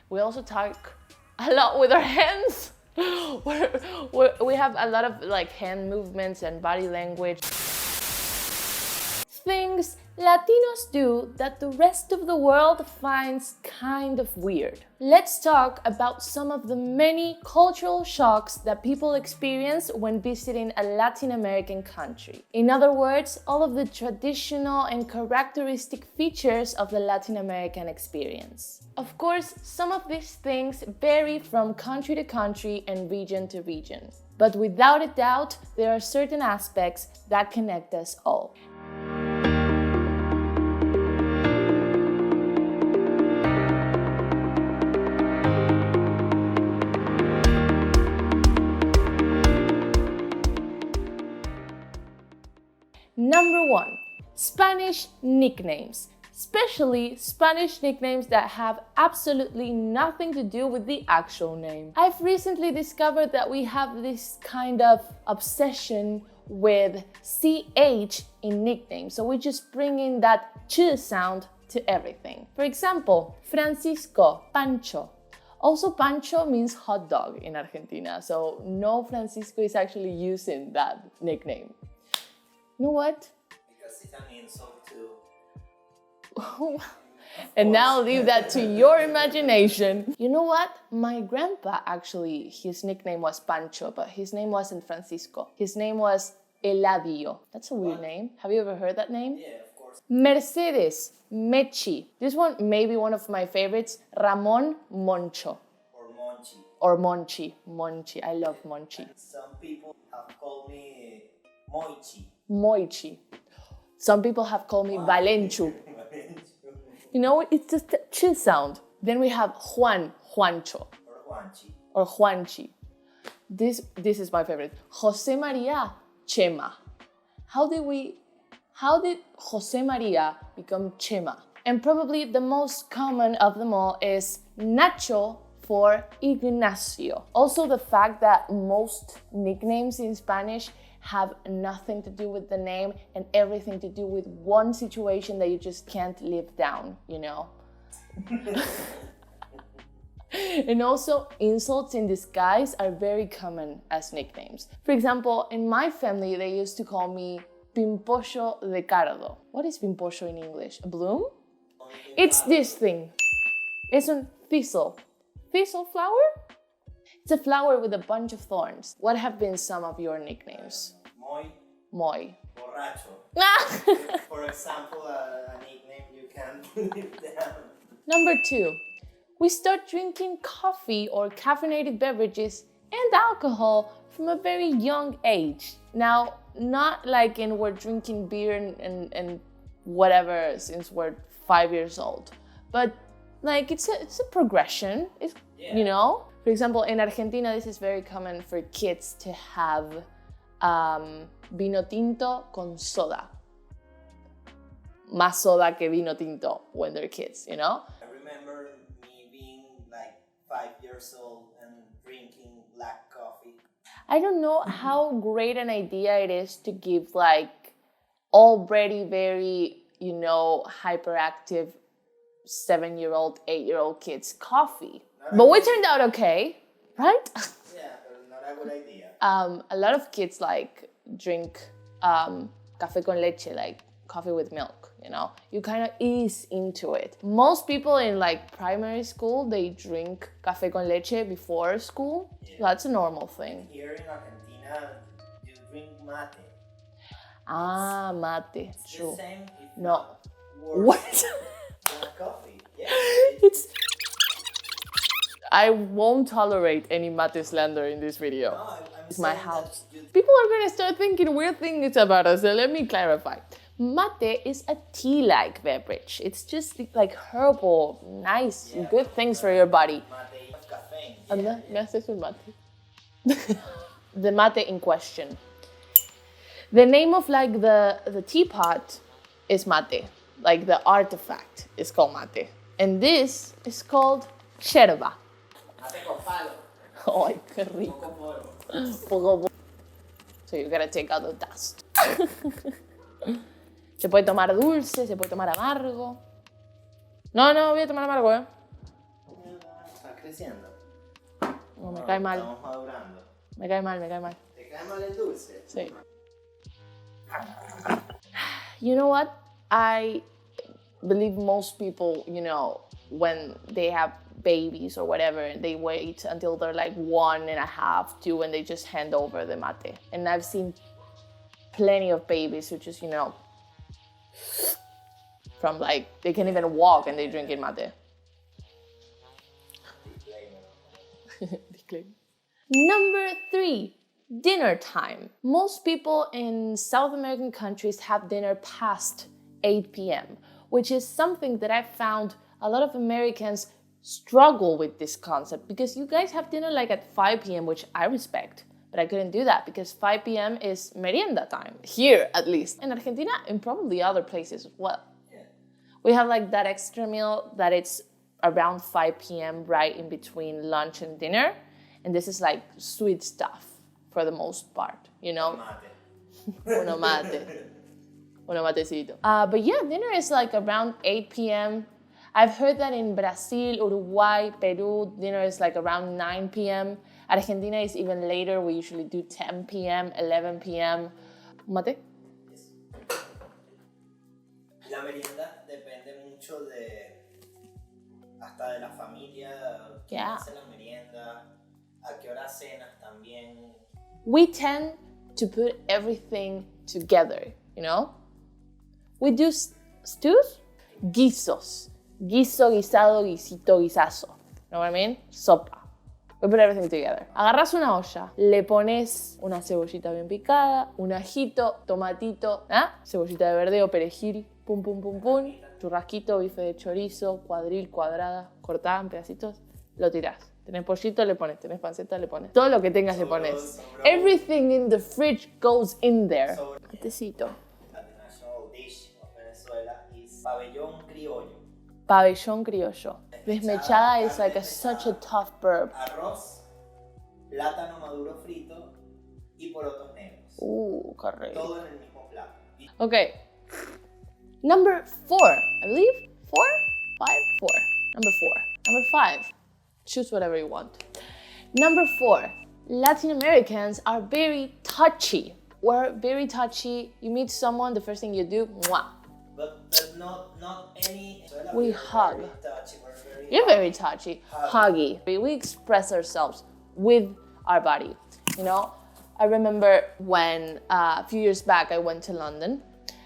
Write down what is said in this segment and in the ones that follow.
We also talk a lot with our hands. We have a lot of like hand movements and body language. Things Latinos do that the rest of the world finds kind of weird. Let's talk about some of the many cultural shocks that people experience when visiting a Latin American country. In other words, all of the traditional and characteristic features of the Latin American experience. Of course, some of these things vary from country to country and region to region. But without a doubt, there are certain aspects that connect us all. Number 1, Spanish nicknames, especially Spanish nicknames that have absolutely nothing to do with the actual name. I've recently discovered that we have this kind of obsession with CH in nicknames, so we just bring in that ch sound to everything. For example, Francisco, Pancho. Also, Pancho means hot dog in Argentina, so no Francisco is actually using that nickname. You know what? Because it's an insult to... And now leave that to your imagination. You know what? My grandpa actually, his nickname was Pancho, but his name wasn't Francisco. His name was Eladio. That's a weird name. Have you ever heard that name? Yeah, of course. Mercedes, Mechi. This one may be one of my favorites. Ramon, Moncho. Or Monchi. Or Monchi. Monchi. I love Monchi. Some people have called me Moichi. Moichi. Some people have called me Valenchu. You know, it's just a ch sound. Then we have Juan, Juancho. Or Juanchi. Or Juanchi. This is my favorite. Jose Maria, Chema. How did Jose Maria become Chema? And probably the most common of them all is Nacho for Ignacio. Also, the fact that most nicknames in Spanish have nothing to do with the name and everything to do with one situation that you just can't live down, you know? And also, insults in disguise are very common as nicknames. For example, in my family, they used to call me Pimpollo de Cardo. What is pimpollo in English? A bloom? It's this thing. It's a thistle. Thistle flower? It's a flower with a bunch of thorns. What have been some of your nicknames? Moi. Borracho. For example, a nickname you can live down. Number 2, we start drinking coffee or caffeinated beverages and alcohol from a very young age. Now, not like we're drinking beer and whatever since we're 5 years old, but like it's a progression. You know. For example, in Argentina, this is very common for kids to have vino tinto con soda. Más soda que vino tinto when they're kids, you know? I remember me being like 5 years old and drinking black coffee. I don't know how great an idea it is to give like already very, you know, hyperactive 7-year-old, 8-year-old kids coffee. But we turned out okay, right? Yeah, but not a good idea. A lot of kids like drink café con leche, like coffee with milk, you know? You kind of ease into it. Most people in like primary school, they drink café con leche before school. Yeah. So that's a normal thing. Here in Argentina, you drink mate. Ah, mate. It's True. the same, if No. not worse What? than coffee. Yeah. It's... I won't tolerate any mate slander in this video. No, It's my house. People are gonna start thinking weird things about us, so let me clarify. Mate is a tea-like beverage. It's just like herbal, nice, good things for your body. Mate is caffeine. Anda, me haces un mate. The mate in question. The name of like the teapot is mate. Like the artifact is called mate. And this is called yerba. Mate con palo. Ay, qué rico. So you gotta take out the dust. Se puede tomar dulce, se puede tomar amargo. No, voy a tomar amargo, creciendo? No, me cae mal. Estamos madurando. Me cae mal, me cae mal. ¿Te cae mal el dulce? Sí. You know what? I believe most people, you know, when they have babies or whatever, they wait until they're like 1.5, 2, and they just hand over the mate. And I've seen plenty of babies who just, you know, from like, they can't even walk and they drink it mate. Number 3, dinner time. Most people in South American countries have dinner past 8 p.m., which is something that I found a lot of Americans struggle with this concept, because you guys have dinner like at 5 p.m., which I respect, but I couldn't do that because 5 p.m. is merienda time, here at least. In Argentina and probably other places as well. Yeah. We have like that extra meal that it's around 5 p.m. right in between lunch and dinner. And this is like sweet stuff for the most part, you know? Uno mate. Uno matecito. But yeah, dinner is like around 8 p.m. I've heard that in Brazil, Uruguay, Peru, dinner is like around 9 p.m. Argentina is even later. We usually do 10 p.m., 11 p.m. Mate? Yes. La merienda depende mucho hasta de la familia. ¿Quién hace la merienda? ¿A qué hora cenas también? We tend to put everything together, you know? We do stews, guisos. Guiso, guisado, guisito, guisazo. Know what I mean? Sopa. We put everything together. Agarras una olla, le pones una cebollita bien picada, un ajito, tomatito, cebollita de verdeo, perejil, pum, pum, pum, pum, churrasquito, bife de chorizo, cuadril, cuadrada, cortada en pedacitos, lo tirás. Tenés pollito, le pones. Tenés panceta, le pones. Todo lo que tengas le pones. Everything in the fridge goes in there. Matecito. The national dish of Venezuela is pabellón criollo. Pabellón criollo. Desmechada is like such a tough verb. Arroz, plátano maduro frito y porotos negros. Correcto. Todo en el mismo plato. Okay. Number 4, I believe. 4? 5? 4. Number 4. Number 5. Choose whatever you want. Number 4. Latin Americans are very touchy. We're very touchy. You meet someone, the first thing you do, mwah. But not any. We hug. Very You're very touchy, huggy. We express ourselves with our body. You know, I remember when a few years back I went to London.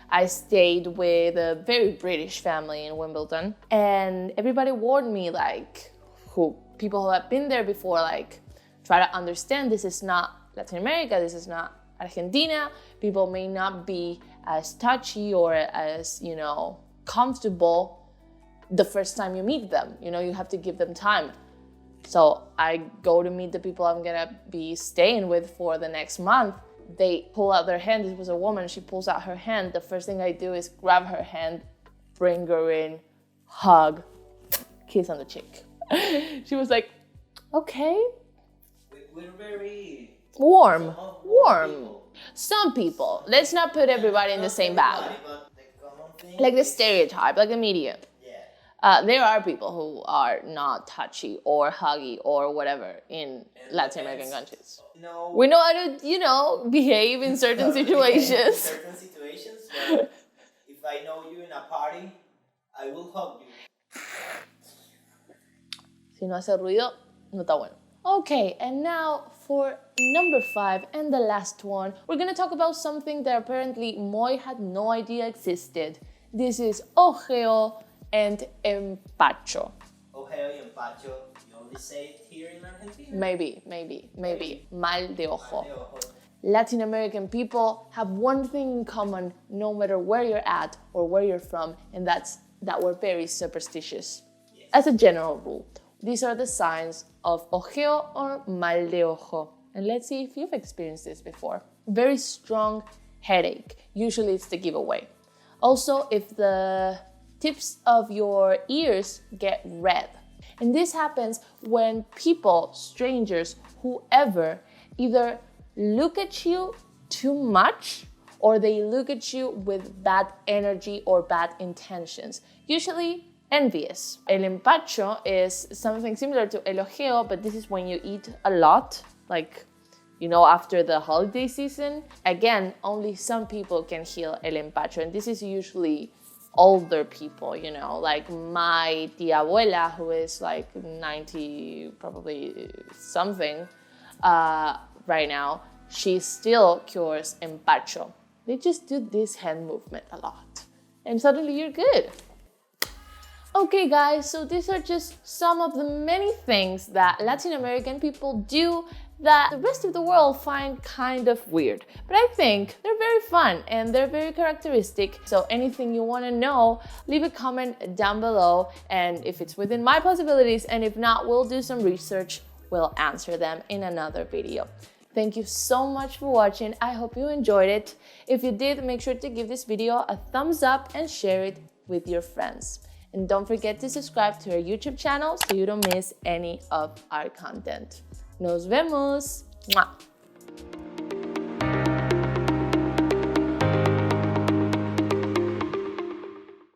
I stayed with a very British family in Wimbledon, and everybody warned me, like, people who have been there before, like, try to understand this is not Latin America, this is not Argentina. People may not be as touchy or as, you know, comfortable the first time you meet them. You know, you have to give them time. So I go to meet the people I'm gonna be staying with for the next month. They pull out their hand. It was a woman. She pulls out her hand. The first thing I do is grab her hand, bring her in, hug, kiss on the cheek. She was like, okay. We're very warm. People. Some people. Let's not put everybody in the same bag. Like the stereotype, like the media. There are people who are not touchy or huggy or whatever in Latin American countries. No. We know how to, you know, behave in certain situations. Certain situations, but if I know you in a party, I will hug you. Si no hace ruido, no está bueno. Okay, and now for number 5 and the last one, we're gonna talk about something that apparently Moy had no idea existed. This is ojeo and empacho. Ojeo y empacho, you only say it here in Argentina? Maybe. Mal de ojo. Latin American people have one thing in common no matter where you're at or where you're from, and that's that we're very superstitious. Yes. As a general rule. These are the signs of ojeo or mal de ojo. And let's see if you've experienced this before. Very strong headache. Usually it's the giveaway. Also, if the tips of your ears get red. And this happens when people, strangers, whoever, either look at you too much or they look at you with bad energy or bad intentions. Usually envious. El empacho is something similar to el ojeo, but this is when you eat a lot, like, you know, after the holiday season. Again, only some people can heal el empacho, and this is usually older people, you know, like my tia abuela, who is like 90, probably something right now, she still cures empacho. They just do this hand movement a lot, and suddenly you're good. Okay guys, so these are just some of the many things that Latin American people do that the rest of the world find kind of weird. But I think they're very fun and they're very characteristic. So anything you want to know, leave a comment down below, and if it's within my possibilities, and if not, we'll do some research, we'll answer them in another video. Thank you so much for watching. I hope you enjoyed it. If you did, make sure to give this video a thumbs up and share it with your friends. And don't forget to subscribe to our YouTube channel so you don't miss any of our content. Nos vemos! Mwah.